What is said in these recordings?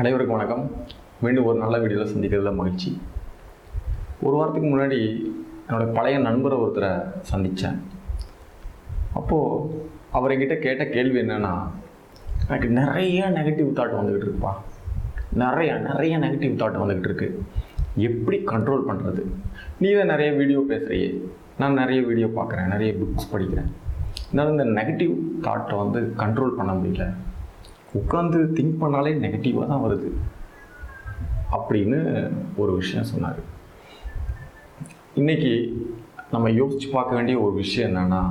அனைவருக்கும் வணக்கம். மீண்டும் ஒரு நல்ல வீடியோவில் சந்திக்கிறதுல மகிழ்ச்சி. ஒரு வாரத்துக்கு முன்னாடி என்னோடய பழைய நண்பரை ஒருத்தரை சந்தித்தேன். அப்போது அவர் என்கிட்ட கேட்ட கேள்வி என்னென்னா, எனக்கு நிறைய நெகட்டிவ் தாட் வந்துக்கிட்டு இருக்குப்பா, நிறைய நெகட்டிவ் தாட் வந்துக்கிட்டு இருக்கு, எப்படி கண்ட்ரோல் பண்ணுறது? நீ தான் நிறைய வீடியோ பேசுகிறியே, நான் நிறைய வீடியோ பார்க்குறேன், நிறைய புக்ஸ் படிக்கிறேன், என்னால் இந்த நெகட்டிவ் தாட்டை கண்ட்ரோல் பண்ண முடியல, உட்காந்து திங்க் பண்ணாலே நெகட்டிவாக தான் வருது அப்படின்னு ஒரு விஷயம் சொன்னார். இன்றைக்கி நம்ம யோசித்து பார்க்க வேண்டிய ஒரு விஷயம் என்னென்னா,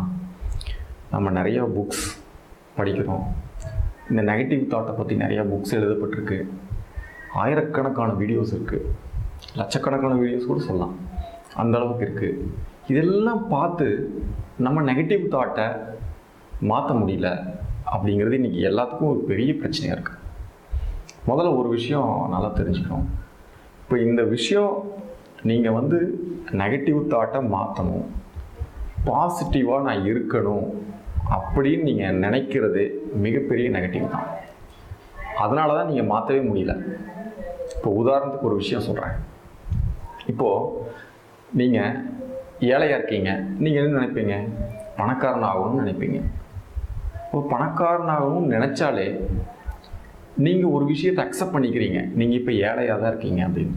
நம்ம நிறையா புக்ஸ் படிக்கிறோம், இந்த நெகட்டிவ் தாட்டை பற்றி நிறையா புக்ஸ் எழுதப்பட்டிருக்கு, ஆயிரக்கணக்கான வீடியோஸ் இருக்குது, லட்சக்கணக்கான வீடியோஸ் கூட சொல்லலாம், அந்த அளவுக்கு இருக்குது. இதெல்லாம் பார்த்து நம்ம நெகட்டிவ் தாட்டை மாற்ற முடியல அப்படிங்கிறது இன்றைக்கி எல்லாத்துக்கும் ஒரு பெரிய பிரச்சனையாக இருக்குது. முதல்ல ஒரு விஷயம் நல்லா தெரிஞ்சுக்கணும். இப்போ இந்த விஷயம் நீங்கள் நெகட்டிவ் தாட்டை மாற்றணும், பாசிட்டிவாக நான் இருக்கணும் அப்படின்னு நீங்கள் நினைக்கிறது மிகப்பெரிய நெகட்டிவ் தான். அதனால தான் நீங்கள் மாற்றவே முடியல. இப்போ உதாரணத்துக்கு ஒரு விஷயம் சொல்கிறேன். இப்போது நீங்கள் ஏழையாக இருக்கீங்க, நீங்கள் என்ன நினைப்பீங்க? பணக்காரன் ஆகணும்னு நினைப்பீங்க. இப்போ பணக்காரனாகவும் நினச்சாலே நீங்கள் ஒரு விஷயத்தை அக்செப்ட் பண்ணிக்கிறீங்க, நீங்கள் இப்போ ஏழையாக தான் இருக்கீங்க அப்படின்னு.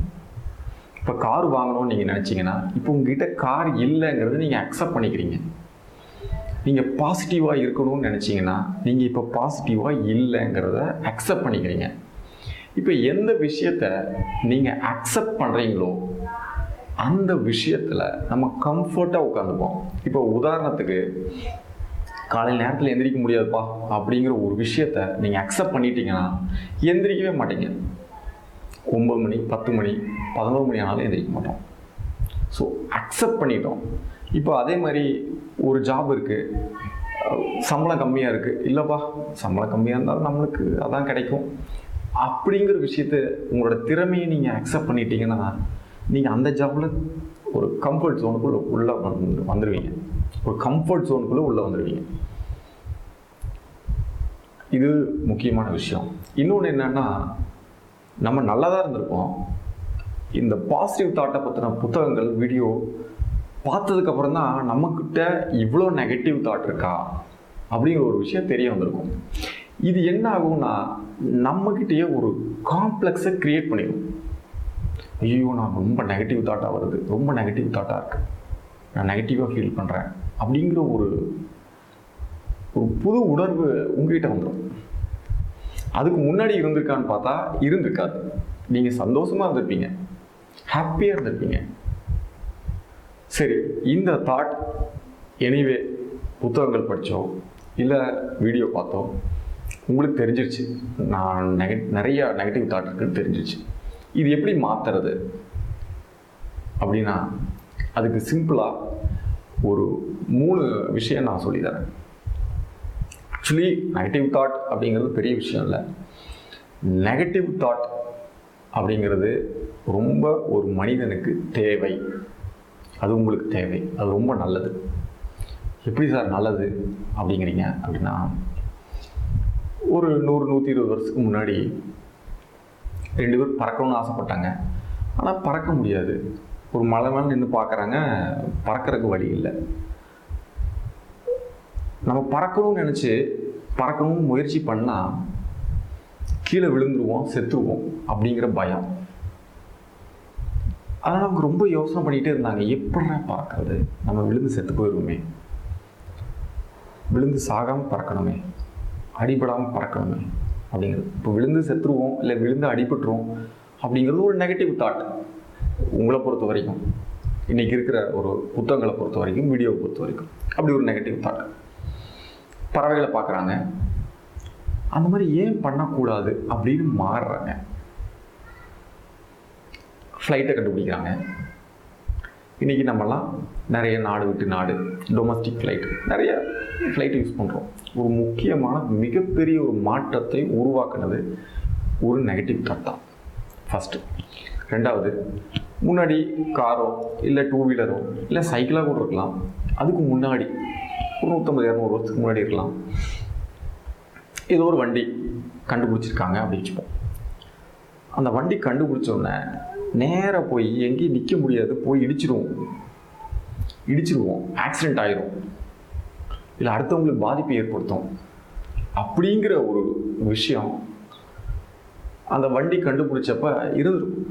இப்போ கார் வாங்கணும்னு நீங்கள் நினச்சிங்கன்னா, இப்போ உங்ககிட்ட கார் இல்லைங்கிறது நீங்கள் அக்செப்ட் பண்ணிக்கிறீங்க. நீங்கள் பாசிட்டிவாக இருக்கணும்னு நினச்சிங்கன்னா, நீங்கள் இப்போ பாசிட்டிவாக இல்லைங்கிறத அக்செப்ட் பண்ணிக்கிறீங்க. இப்போ எந்த விஷயத்தை நீங்கள் அக்செப்ட் பண்ணுறீங்களோ அந்த விஷயத்தில் நம்ம கம்ஃபர்ட்டாக உட்காந்துப்போம். இப்போ உதாரணத்துக்கு, காலையில் நேரத்தில் எந்திரிக்க முடியாதுப்பா அப்படிங்கிற ஒரு விஷயத்த நீங்கள் அக்செப்ட் பண்ணிட்டீங்கன்னா எந்திரிக்கவே மாட்டீங்க. 9 மணி 10 மணி 11 மணி ஆனாலும் எந்திரிக்க மாட்டோம். ஸோ அக்செப்ட் பண்ணிட்டோம். இப்போ அதே மாதிரி ஒரு ஜாப் இருக்குது, சம்பளம் கம்மியாக இருக்குது, இல்லைப்பா சம்பளம் கம்மியாக இருந்தாலும் நம்மளுக்கு அதான் கிடைக்கும் அப்படிங்கிற விஷயத்த, உங்களோட திறமையை நீங்கள் அக்செப்ட் பண்ணிட்டீங்கன்னா நீங்கள் அந்த ஜாபில் ஒரு கம்ஃபர்ட் ஜோனுக்குள்ளே உள்ளே வந்துடுவீங்க. ஒரு கம்ஃபர்ட் ஜோனுக்குள்ளே உள்ளே வந்துடுவீங்க. இது முக்கியமான விஷயம். இன்னொன்று என்னென்னா, நம்ம நல்லா தான் இருந்திருப்போம், இந்த பாசிட்டிவ் தாட்டை பற்றின புத்தகங்கள் வீடியோ பார்த்ததுக்கப்புறம் தான் நம்மக்கிட்ட இவ்வளோ நெகட்டிவ் தாட் இருக்கா அப்படிங்கிற ஒரு விஷயம் தெரிய வந்திருக்கும். இது என்ன ஆகும்னா, நம்மக்கிட்டேயே ஒரு காம்ப்ளெக்ஸை க்ரியேட் பண்ணிடும். ஐயோ, நான் ரொம்ப நெகட்டிவ் தாட்டாக வருது, ரொம்ப நெகட்டிவ் தாட்டாக இருக்குது, நான் நெகட்டிவாக ஃபீல் பண்ணுறேன் அப்படிங்கிற ஒரு புது உணர்வு உங்ககிட்ட வந்துடும். அதுக்கு முன்னாடி இருந்திருக்கான்னு பார்த்தா இருந்திருக்காது. நீங்கள் சந்தோஷமாக இருந்திருப்பீங்க, ஹாப்பியாக இருந்திருப்பீங்க. சரி, இந்த தாட் எனிவே புத்தகங்கள் படித்தோ இல்லை வீடியோ பார்த்தோ உங்களுக்கு தெரிஞ்சிருச்சு, நான் நிறைய நெகட்டிவ் தாட் இருக்குன்னு தெரிஞ்சிருச்சு. இது எப்படி மாற்றுறது அப்படின்னா, அதுக்கு சிம்பிளாக ஒரு 3 விஷயம் நான் சொல்லித்தரேன். ஆக்சுவலி நெகட்டிவ் தாட் அப்படிங்கிறது பெரிய விஷயம் இல்லை. நெகட்டிவ் தாட் அப்படிங்கிறது ரொம்ப ஒரு மனிதனுக்கு தேவை, அது உங்களுக்கு தேவை, அது ரொம்ப நல்லது. எப்படி சார் நல்லது அப்படிங்கிறீங்க அப்படின்னா, ஒரு 100-120 வருஷத்துக்கு முன்னாடி 2 பேர் பறக்கணும்னு ஆசைப்பட்டாங்க, ஆனால் பறக்க முடியாது. ஒரு மலை மேலே நின்று பார்க்குறாங்க, பறக்கிறதுக்கு வழி இல்லை. நம்ம பறக்கணும்னு நினச்சி பறக்கணும்னு முயற்சி பண்ணால் கீழே விழுந்துருவோம், செத்துருவோம் அப்படிங்கிற பயம். அதனால் அவங்க ரொம்ப யோசனை பண்ணிகிட்டே இருந்தாங்க, எப்படின்னா பறக்கிறது, நம்ம விழுந்து செத்து போயிடுவோமே, விழுந்து சாகாமல் பறக்கணுமே, அடிபடாமல் பறக்கணுமே அப்படிங்கிறது. இப்போ விழுந்து செத்துருவோம் இல்லை விழுந்து அடிபட்டுருவோம் அப்படிங்கிறது ஒரு நெகட்டிவ் தாட். உங்களை பொறுத்த வரைக்கும், இன்றைக்கி இருக்கிற ஒரு புத்தகங்களை பொறுத்த வரைக்கும், வீடியோவை பொறுத்த வரைக்கும் அப்படி ஒரு நெகட்டிவ் தாட். பறவைகளை பார்க்குறாங்க, அந்த மாதிரி ஏன் பண்ணக்கூடாது அப்படின்னு மாறுறாங்க. ஃப்ளைட்டை கண்டுபிடிக்கிறாங்க. இன்றைக்கி நம்மலாம் நிறைய நாடு விட்டு நாடு டொமஸ்டிக் ஃப்ளைட், நிறைய ஃப்ளைட் யூஸ் பண்ணுறோம். ஒரு முக்கியமான மிகப்பெரிய ஒரு மாற்றத்தை உருவாக்குனது ஒரு நெகட்டிவ் தாட் தான் ஃபஸ்ட்டு. ரெண்டாவது, முன்னாடி காரோ இல்லை 2 வீலரோ இல்லை சைக்கிளாக கூட இருக்கலாம், அதுக்கு முன்னாடி ஒரு 150-200 வருஷத்துக்கு முன்னாடி இருக்கலாம், ஏதோ ஒரு வண்டி கண்டுபிடிச்சிருக்காங்க அப்படி வச்சுப்போம். அந்த வண்டி கண்டுபிடிச்சோடனே நேராக போய் எங்கேயும் நிற்க முடியாது, போய் இடிச்சிருவோம், ஆக்சிடெண்ட் ஆயிரும், இல்லை அடுத்தவங்களுக்கு பாதிப்பை ஏற்படுத்தும் அப்படிங்கிற ஒரு விஷயம் அந்த வண்டி கண்டுபிடிச்சப்ப இருந்துருக்கும்.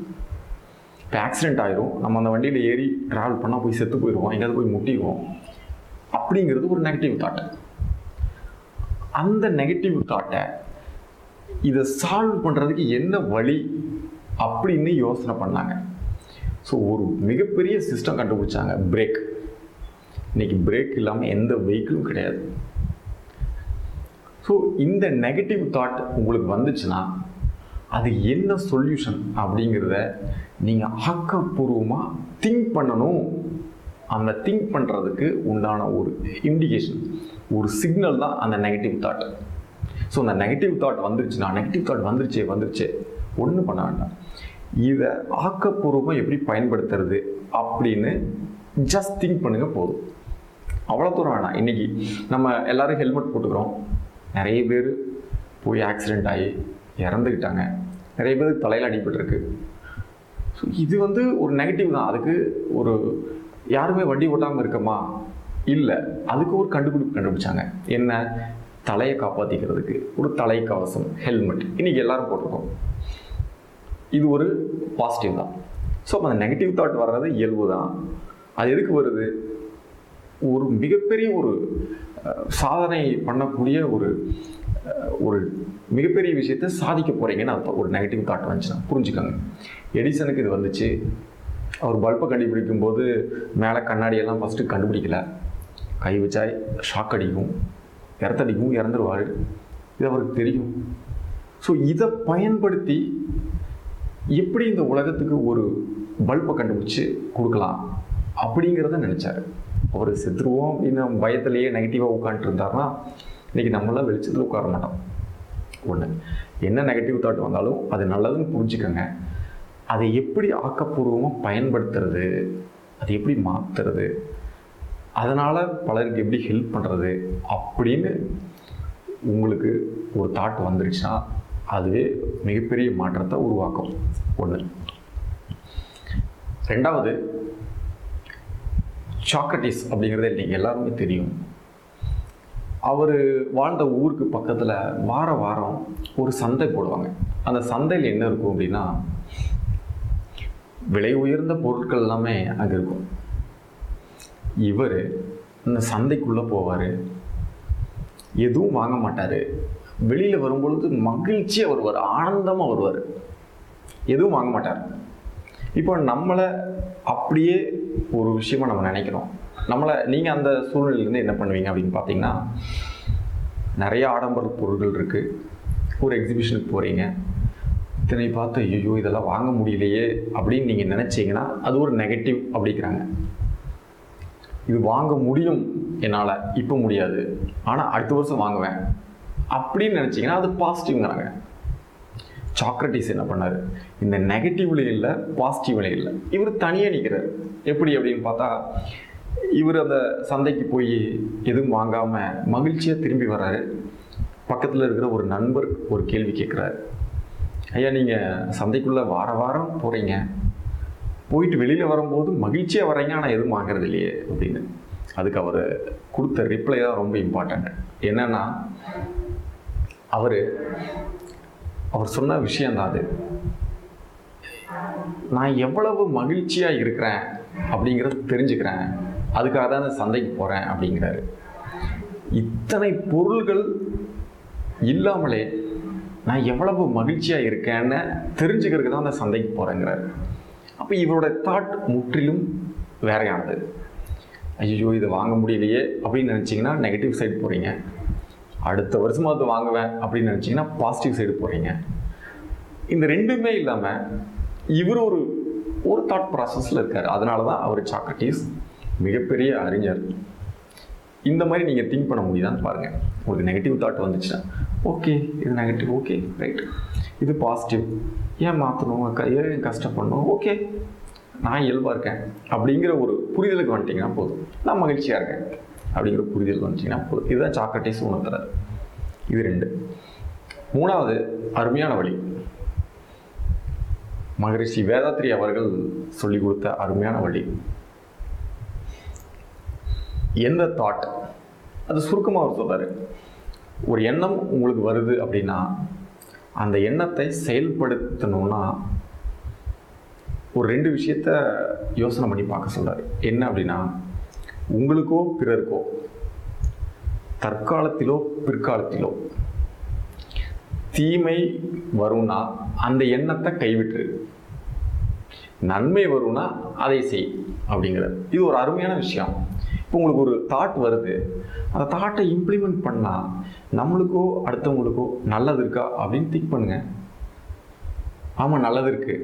இப்போ ஆக்சிடெண்ட் ஆயிரும், நம்ம அந்த வண்டியில் ஏறி ட்ராவல் பண்ணால் போய் செத்து போயிடுவோம், எங்கேயாவது போய் முட்டிடுவோம் அப்படிங்கிறது ஒரு நெகட்டிவ் தாட். அந்த நெகட்டிவ் தாட்டை இதை சால்வ் பண்ணுறதுக்கு என்ன வழி அப்படின்னு யோசனை பண்ணாங்க. ஸோ ஒரு மிகப்பெரிய சிஸ்டம் கண்டுபிடிச்சாங்க, பிரேக். இன்னைக்கு பிரேக் இல்லாமல் எந்த வெஹிக்கிளும் கிடையாது. ஸோ இந்த நெகட்டிவ் தாட் உங்களுக்கு வந்துச்சுன்னா அது என்ன சொல்யூஷன் அப்படிங்கிறத நீங்கள் ஆக்கப்பூர்வமாக திங்க் பண்ணணும். அந்த திங்க் பண்ணுறதுக்கு உண்டான ஒரு இண்டிகேஷன், ஒரு சிக்னல் தான் அந்த நெகட்டிவ் தாட். ஸோ அந்த நெகட்டிவ் தாட் வந்துருச்சுன்னா, நெகட்டிவ் தாட் வந்துருச்சே ஒன்றும் பண்ண வேண்டாம், இதை ஆக்கப்பூர்வமாக எப்படி பயன்படுத்துறது அப்படின்னு ஜஸ்ட் திங்க் பண்ணுங்க போதும். அவ்வளோ தூரம் வேணாம். இன்றைக்கி நம்ம எல்லோரும் ஹெல்மெட் போட்டுக்கிறோம், நிறைய பேர் போய் ஆக்சிடெண்ட் ஆகி இறந்துக்கிட்டாங்க, நிறைய பேருக்கு தலையில் அடிபட்டுருக்கு. ஸோ இது ஒரு நெகட்டிவ் தான். அதுக்கு ஒரு யாருமே வண்டி ஓட்டாமல் இருக்கமா? இல்லை, அதுக்கு ஒரு கண்டுபிடிச்சாங்க. என்ன? தலையை காப்பாற்றிக்கிறதுக்கு ஒரு தலைக்கவசம், ஹெல்மெட் இன்றைக்கி எல்லாரும் போட்டிருக்கோம். இது ஒரு பாசிட்டிவ் தான். ஸோ அப்போ அந்த நெகட்டிவ் தாட் வர்றது இயல்பு தான். அது எதுக்கு வருது? ஒரு மிகப்பெரிய ஒரு சாதனை பண்ணக்கூடிய ஒரு மிகப்பெரிய விஷயத்தை சாதிக்க போகிறீங்கன்னு அர்த்தம். ஒரு நெகட்டிவ் தாட் வந்துச்சுன்னா புரிஞ்சுக்கோங்க. எடிசனுக்கு இது வந்துச்சு. அவர் பல்பை கண்டுபிடிக்கும் போது மேலே கண்ணாடியெல்லாம் ஃபஸ்ட்டு கண்டுபிடிக்கல, கை வச்சா ஷாக் அடிக்கும், இறத்தடிக்கும், இறந்துருவார். இது அவருக்கு தெரியும். ஸோ இதை பயன்படுத்தி எப்படி இந்த உலகத்துக்கு ஒரு பல்பை கண்டுபிடிச்சி கொடுக்கலாம் அப்படிங்கிறத நினச்சார். அவர் செத்துருவோம் அப்படின்னு பயத்திலேயே நெகட்டிவாக உட்காந்துட்டு இருந்தார்னா இன்றைக்கி நம்மளாம் வெளிச்சத்தில் உட்கார மாட்டோம். ஒன்று, என்ன நெகட்டிவ் தாட் வந்தாலும் அது நல்லதுன்னு புரிஞ்சுக்கோங்க. அதை எப்படி ஆக்கப்பூர்வமாக பயன்படுத்துறது, அதை எப்படி மாற்றுறது, அதனால் பலருக்கு எப்படி ஹெல்ப் பண்ணுறது அப்படின்னு உங்களுக்கு ஒரு தாட் வந்துருச்சுன்னா அதுவே மிகப்பெரிய மாற்றத்தை உருவாக்கும். ஒன்று. ரெண்டாவது, சாக்ரட்டிஸ் அப்படிங்கிறது இன்றைக்கி எல்லாருமே தெரியும். அவர் வாழ்ந்த ஊருக்கு பக்கத்தில் வாரம் ஒரு சந்தை போடுவாங்க. அந்த சந்தையில் என்ன இருக்கும் அப்படின்னா, விலை உயர்ந்த பொருட்கள் எல்லாமே அங்கே இருக்கும். இவர் இந்த சந்தைக்குள்ளே போவார், எதுவும் வாங்க மாட்டார். வெளியில் வரும்பொழுது மகிழ்ச்சியாக வருவார், ஆனந்தமாக வருவார், எதுவும் வாங்க மாட்டார். இப்போ நம்மளை அப்படியே ஒரு விஷயமா நம்ம நினைக்கிறோம். நீங்கள் அந்த சூழ்நிலையிலேருந்து என்ன பண்ணுவீங்க அப்படின்னு பார்த்தீங்கன்னா, நிறைய ஆடம்பர பொருட்கள் இருக்குது, ஒரு எக்ஸிபிஷனுக்கு போகிறீங்க, இத்தனை பார்த்து ஐயோ இதெல்லாம் வாங்க முடியலையே அப்படின்னு நீங்கள் நினச்சிங்கன்னா அது ஒரு நெகட்டிவ் அப்படிங்கிறாங்க. இது வாங்க முடியும் என்னால், இப்போ முடியாது, ஆனால் அடுத்த வருஷம் வாங்குவேன் அப்படின்னு நினச்சிங்கன்னா அது பாசிட்டிவ்ங்கிறாங்க. சாக்ரட்டிஸ் என்ன பண்ணார்? இந்த நெகட்டிவ்லேயும் இல்லை, பாசிட்டிவ்லேயும் இல்லை, இவர் தனியாக நிற்கிறார். எப்படி அப்படின்னு பார்த்தா, இவர் அந்த சந்தைக்கு போய் எதுவும் வாங்காமல் மகிழ்ச்சியாக திரும்பி வர்றாரு. பக்கத்தில் இருக்கிற ஒரு நண்பர் ஒரு கேள்வி கேட்குறாரு, ஐயா நீங்கள் சந்தைக்குள்ளே வாரம் போகிறீங்க, போயிட்டு வெளியில் வரும்போது மகிழ்ச்சியாக வர்றீங்க, ஆனால் எதுவும் வாங்கிறது இல்லையே அப்படின்னு. அதுக்கு அவர் கொடுத்த ரிப்ளை தான் ரொம்ப இம்பார்ட்டண்ட். என்னென்னா, அவர் சொன்ன விஷயந்தான் அது. நான் எவ்வளவு மகிழ்ச்சியாக இருக்கிறேன் அப்படிங்கிறத தெரிஞ்சுக்கிறேன், அதுக்காக தான் அந்த சந்தைக்கு போகிறேன் அப்படிங்கிறாரு. இத்தனை பொருள்கள் இல்லாமலே நான் எவ்வளவு மகிழ்ச்சியாக இருக்கேன்னு தெரிஞ்சுக்கிறதுக்கு தான் அந்த சந்தைக்கு போகிறேங்கிறாரு. அப்போ இவரோட தாட் முற்றிலும் வேறையானது. ஐயோ இதை வாங்க முடியலையே அப்படின்னு நினச்சிங்கன்னா நெகட்டிவ் சைடு போகிறீங்க. அடுத்த வருஷமாக அதை வாங்குவேன் அப்படின்னு நினச்சிங்கன்னா பாசிட்டிவ் சைடு போகிறீங்க. இந்த ரெண்டுமே இல்லாமல் இவர் ஒரு தாட் ப்ராசஸில் இருக்கார். அதனால தான் அவர் சாக்ரட்டிஸ் மிகப்பெரிய அறிஞர். இந்த மாதிரி நீங்கள் திங்க் பண்ண முடியுதான்னு பாருங்கள். உங்களுக்கு நெகட்டிவ் தாட் வந்துச்சுன்னா, ஓகே இது நெகட்டிவ், ஓகே ரைட், இது பாசிட்டிவ், ஏன் மாற்றணும், ஏன் கஷ்டப்படணும், ஓகே நான் இயல்பாக இருக்கேன் அப்படிங்கிற ஒரு புரிதலுக்கு வந்துட்டிங்கன்னா போதும். நான் மகிழ்ச்சியாக இருக்கேன் அப்படிங்கிற புரிதல் வந்துட்டிங்கன்னா போதும். இதுதான் சாக்ரட்டிஸ் உணர்த்துறாரு. இது ரெண்டு. மூணாவது அருமையான வழி, மகரிஷி வேதாத்ரி அவர்கள் சொல்லிக் கொடுத்த அருமையான வழி. எந்த தாட், அது சுருக்கமாக அவர் சொல்றாரு. ஒரு எண்ணம் உங்களுக்கு வருது அப்படின்னா அந்த எண்ணத்தை செயல்படுத்தணும்னா ஒரு 2 விஷயத்த யோசனை பண்ணி பார்க்க சொல்றாரு. என்ன அப்படின்னா, உங்களுக்கோ பிறருக்கோ தற்காலத்திலோ பிற்காலத்திலோ தீமை வரும்னா அந்த எண்ணத்தை கைவிட்டுரு, நன்மை வரும்னா அதை செய் அப்படிங்கிறது. இது ஒரு அருமையான விஷயம். இப்போ உங்களுக்கு ஒரு தாட் வருது, அந்த தாட்டை இம்ப்ளிமெண்ட் பண்ணால் நம்மளுக்கோ அடுத்தவங்களுக்கோ நல்லது இருக்கா அப்படின்னு திங்க் பண்ணுங்க. ஆமாம், நல்லது இருக்கு.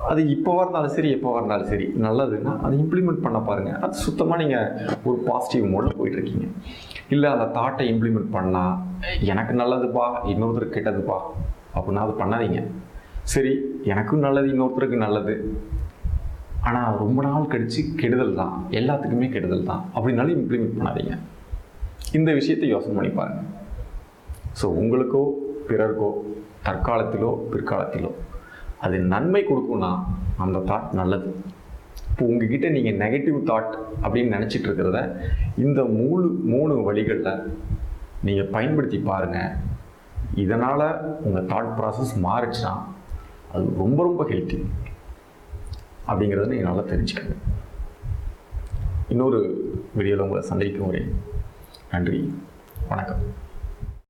அது இப்போவா இருந்தாலும் சரி, எப்போவா இருந்தாலும் சரி, நல்லதுன்னா அதை இம்ப்ளிமெண்ட் பண்ண பாருங்கள். அது சுத்தமாக நீங்கள் ஒரு பாசிட்டிவ் மோடில் போயிட்டுருக்கீங்க. இல்லை அந்த தாட்டை இம்ப்ளிமெண்ட் பண்ணால் எனக்கு நல்லதுப்பா இன்னொருத்தருக்கு கெட்டதுப்பா அப்படின்னா அது பண்ணாதீங்க. சரி, எனக்கும் நல்லது இன்னொருத்தருக்கு நல்லது, ஆனால் ரொம்ப நாள் கழித்து கெடுதல் தான், எல்லாத்துக்குமே கெடுதல் தான் அப்படின்னாலும் இம்ப்ளிமெண்ட் பண்ணாதீங்க. இந்த விஷயத்தை யோசனை பண்ணி பாருங்கள். ஸோ உங்களுக்கோ பிறருக்கோ தற்காலத்திலோ பிற்காலத்திலோ அது நன்மை கொடுக்கும்னா அந்த தாட் நல்லது. இப்போ உங்ககிட்ட நீங்கள் நெகட்டிவ் தாட் அப்படின்னு நினச்சிட்டு இருக்கிறத இந்த 3 வழிகளில் நீங்கள் பயன்படுத்தி பாருங்கள். இதனால் உங்கள் தாட் ப்ராசஸ் மாறிச்சுன்னா அது ரொம்ப ரொம்ப ஹெல்த்தி அப்படிங்கிறத நீங்கள் நல்லா தெரிஞ்சுக்கங்க. இன்னொரு வீடியோவில் உங்களை சந்திக்கும் வரை நன்றி, வணக்கம்.